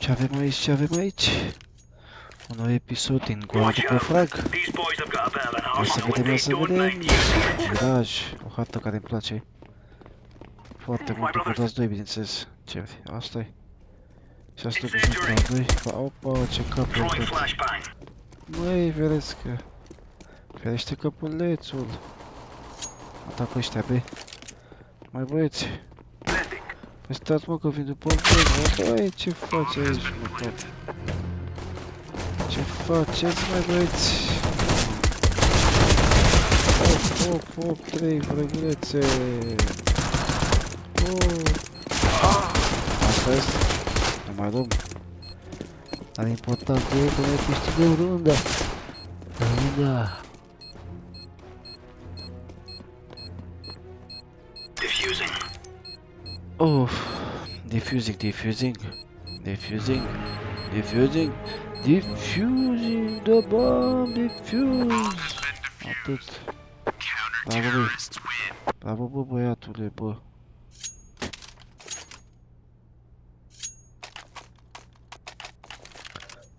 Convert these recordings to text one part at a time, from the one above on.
Ce avem aici? Ce avem aici? Un nou episod din Goala după frag. Ia să vedem, ia să vedem. Miraj, o hartă care îmi place. Foarte mult, vă dați doi, bineînțeles. Ce vrei? Asta-i. Și asta cu jucat, băi. Opa, ce cap e tot. Măi, ferească. Ferește căpulețul. Atacă ăștia, băi. Mai băieți. Păi stați, mă, că vin după voi. Băi, ce faci aici, mă, tot? Ce faceți, mai băieți? Op, 3 vrăgulețe. Asta este. Nu mai luăm. Dar important e că ne câștigăm runda. Runda. Defusing the bomb, defuse. Atât. Bravo, băi. Bravo, bă, băiatule, bă.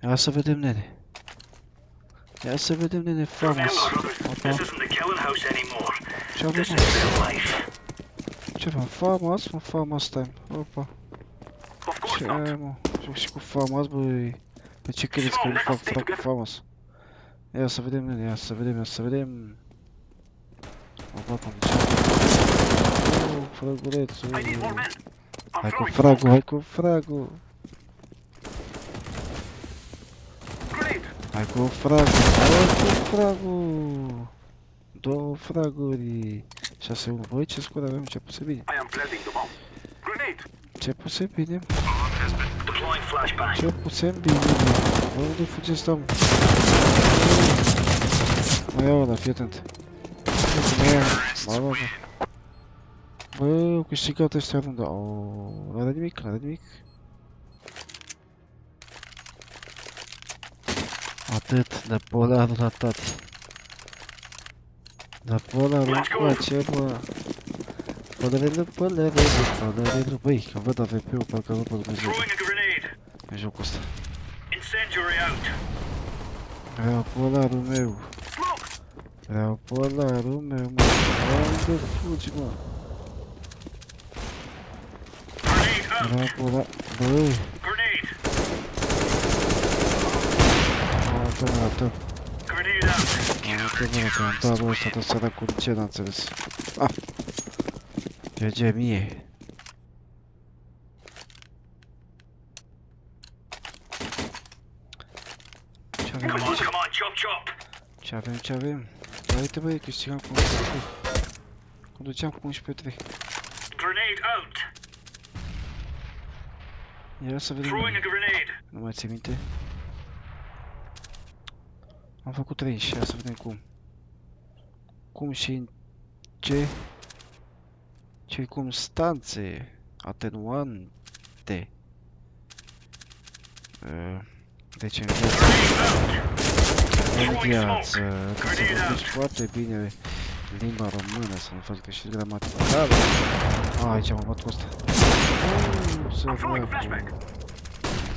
Ia să vedem, nene. Ia să vedem, nene, frumos. Opa. Ce avem, mă? Ce avem? Frumos, mă, frumos time. Opa. Ce, mă? Joc și cu frumos, băi. Pe ce credeți că îmi fac frag cu frumos? Ia să vedem, nene, ia să vedem. Opa, cum zice. Frăgulețul. Hai cu fragul. Hai cu fragul. Două fraguri. 6-1. Băi, ce scor avem, ce puse bine. Ce puse bine. Bă, unde fugeți, doamne? Mă iau ăla, fii atent. Bă, au câștigat ăștia runda. N-are nimic. Atât, de polarul la tati. De polarul încoace, bă. Polarelu. Băi, că văd AVP-ul, parcă nu pot Dumnezeu. E jocul ăsta. Vreau polarul meu. Vreau polarul meu, mă. Unde fugi, mă? Vreau polar... Băi! Arată-mă. Am dat lui ăsta de săracul, ce n-a înțeles? GG mie. Ce avem? Uite, băi, câștigam cu 11-3. Conduceam cu 11-3. Ia să vedem. Nu mai țin minte. Am făcut 3 ia să vedem cum. Cum și în ce circumstanțe atenuante. Deci în viață, că să vorbești foarte bine limba română, să nu faci greșeli gramaticale. Aici am bat cu ăsta.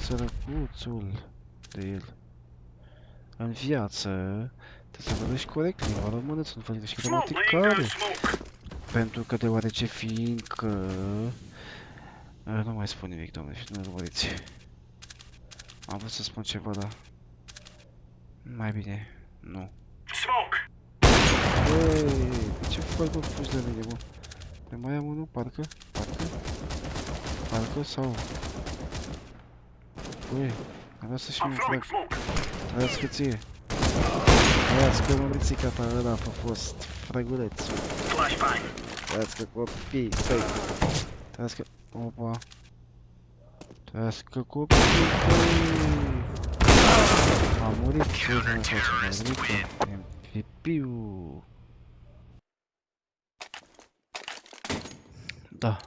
Sărăcuțul de el. În viață, trebuie să vorbești corect limba română, să nu faci greșeli gramaticale. Pentru că deoarece fiindcă... Nu mai spun nimic, domnule, și nu urmăriți. Am vrut să spun ceva, dar... Mai bine, nu. Băi, ce faci, bă, fugi de mine, bă? Mai am unul, parcă sau... Băi, avea să-și fie un frag. Trăiască ție. Trăiască mărițica ta, ăla a fost fragulețul. Trăiască copii, stai. Trăiască... Opa. Trăiască copii, băi. A murit, ce să ne facem, MVP-ul. Da.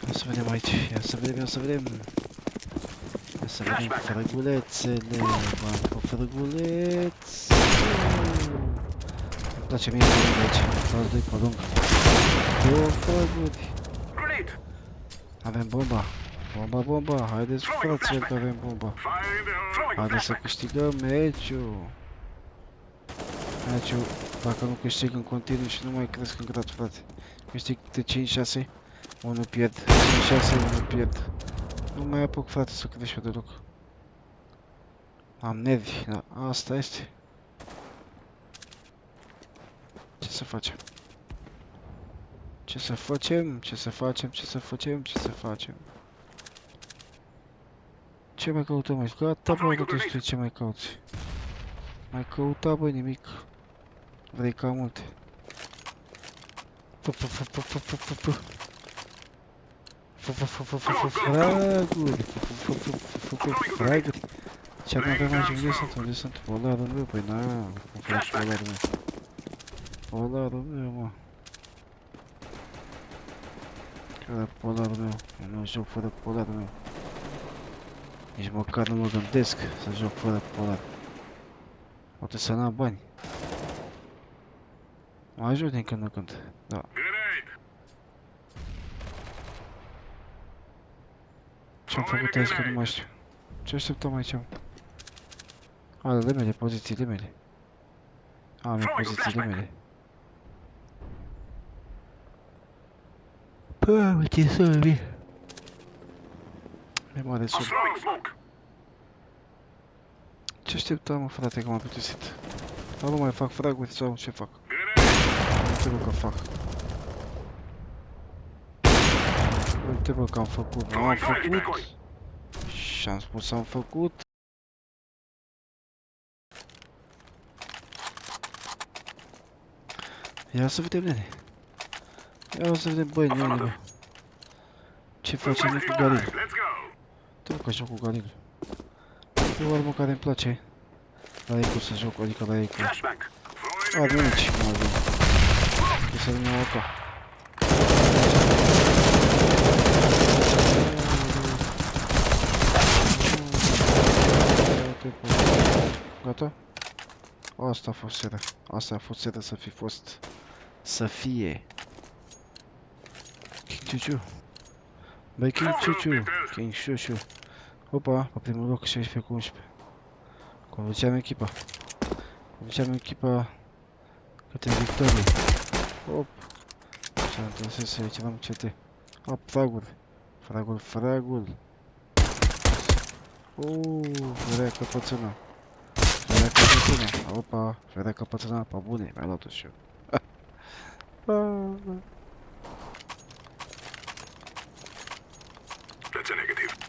Ia să vedem aici, ia să vedem. Ia să vedem frăgulețele, bani cu frăgulețe. Îmi place mie să vedem aici, dați doi pe lung. Două frăguri. Avem bomba. Bomba, bomba, haideți fraților că avem bomba. Haideți să câștigăm meciul. Meciul, dacă nu câștig în continuu și nu mai cresc în grad, frate. Câștig de 5-6, 1 pierd, 5-6, 1 pierd. Nu mai apuc, frate, să crești eu deloc. Am nervi, da, asta este. Ce să facem? Ce să facem? Ce să facem? Ce să facem? Ce să facem? Ce mai căutăm aici? Gata, bă, nu știu ce mai cauți. Mai căuta, bă, nimic. Vrei ca multe. Fraguri. Fraguri. Ce mai avem aici? Unde sunt? Unde sunt? Polarul meu? Păi na, cum faci polarul meu? Polarul meu, mă. Care polarul meu? Eu nu joc fără polarul meu. Nici măcar nu mă gândesc să joc fără polar. Poate să n-am bani. Mă ajut din când în când, da. Ce-am făcut aici că nu mai știu? Ce așteptăm aici? Ale mele, pozițiile mele. Am eu pozițiile mele. Pă, ce sorbi. E mare sub. Ce așteptam, mă, frate, că m-am plictisit? Dar nu mai fac fraguri sau ce fac? Uite, bă, că fac. Uite, bă, că am făcut. Am făcut. Și am spus am făcut. Ia să vedem, nene. Ia să vedem, băi, nene, bă. Ce facem cu Galil? Te rog că joc cu Galil. E o armă care îmi place. La Eco să joc, adică la Eco. Arme mici, cum ar veni. Trebuie să vin AK. Gata? Asta a fost seara. Asta a fost seara să fi fost. Să fie. King Chuchu. Băi, King Chuchu. King Chuchu. Opa, pe primul loc 16 cu 11. Conduceam echipa. Conduceam echipa către victorie. Hop. Și am trebuit să reținem CT. Hop, fragul. Fragul. Vrea căpățâna. Opa, vrea căpățâna, pe bune, mi-a luat-o și eu.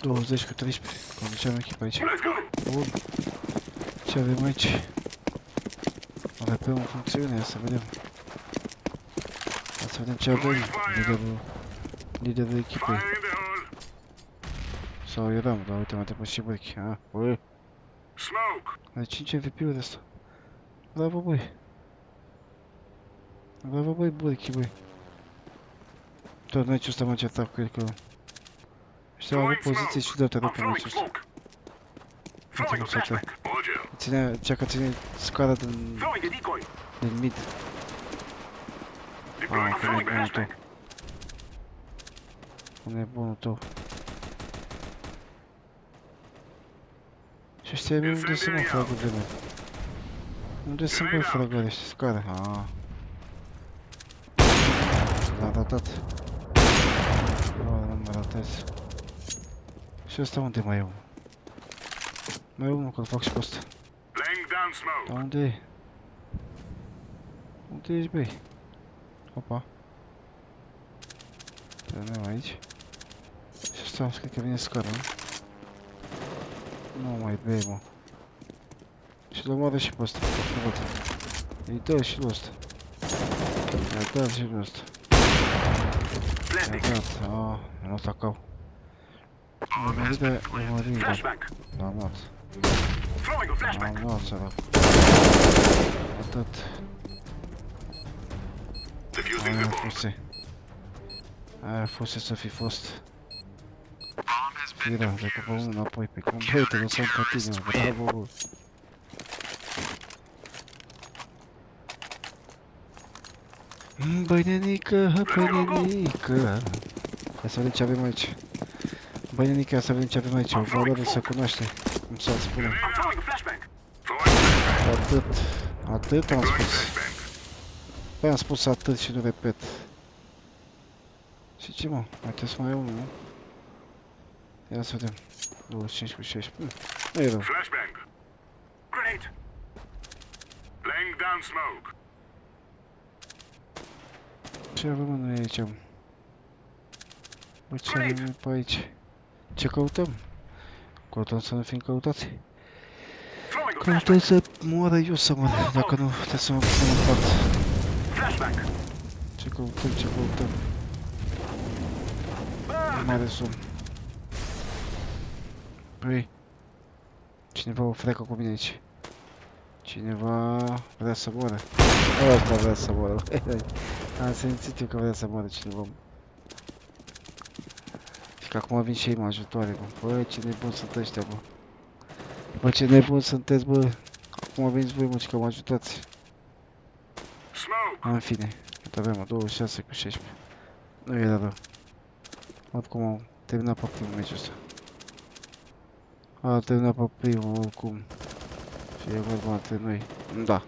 20 cu 13. Conduceam echipa aici. Bun. Ce avem aici? RP-ul în funcțiune, ia să vedem. Ia să vedem ce avem. Liderul echipei. Sau eram, dar uite, m-a trecut și băichi. Băi. Ai 5 MVP-uri ăsta. Bravo, băi. Bravo, băi, băichi, băi. Tot meciul ăsta m-a certat cu el că... Ăștia au avut poziție și de-o pe meciul ăsta. Uite cum s-a trăit. Ținea, cea că ține scara din mid. Că nebunul tău. Nebunul tău. Și ăștia unde sunt, mă, fragurile mele? Unde sunt, băi, fragurile ăștia? Scară? L-am ratat. Nu mă ratez. Și ăsta unde mai e, mă? Mai e unul, că-l fac și pe ăsta. Dar unde e? Unde ești, băi? Opa. Trănem aici. Și ăsta, cred că vine scară, nu? Nu mai bei, mă. Și l omoară și pe ăsta, îi dă și lui ăsta. I-a dat și lui ăsta. I-a dat, mi-a luat acau. L-am luat. L-am luat, sărac. Atât. Aia fuse să fi fost. Fira, recupă unul înapoi pe cum, băi, te lăsăm pe tine, bravo, bă. Băi, nenică, băi, nenică. Hai să vedem ce avem aici. Băi, Nica, să vedem ce avem aici. O valoare să cunoaște. Cum să spunem. Atât. Atât am spus. Păi am spus atât și nu repet. Și ce, mă? Mai trebuie să mai ai unul, nu? Ia să vedem. 25 cu 16. Nu e rău. Ce avem noi aici? Bă, ce avem noi pe aici? Ce căutăm? Căutăm să nu fim căutați. Căutăm să moară eu să mor. Dacă nu, trebuie să mă punem în pat. Ce căutăm, ce căutăm? Nu mare somn. Păi, cineva o freacă cu mine aici. Cineva vrea să moară. Ăsta vrea să moară. Am simțit eu că vrea să moară cineva. Și că acum vin și ei mă ajutoare, bă. Bă, ce nebun sunt ăștia, bă. Bă, ce nebun sunteți, bă. Acum veniți voi, mă, și că mă ajutați. În fine, cât avem, 26 cu 16. Nu era rău. Oricum am terminat pe primul meciul ăsta. A terminat pe primul, oricum. Și e vorba între noi. Da.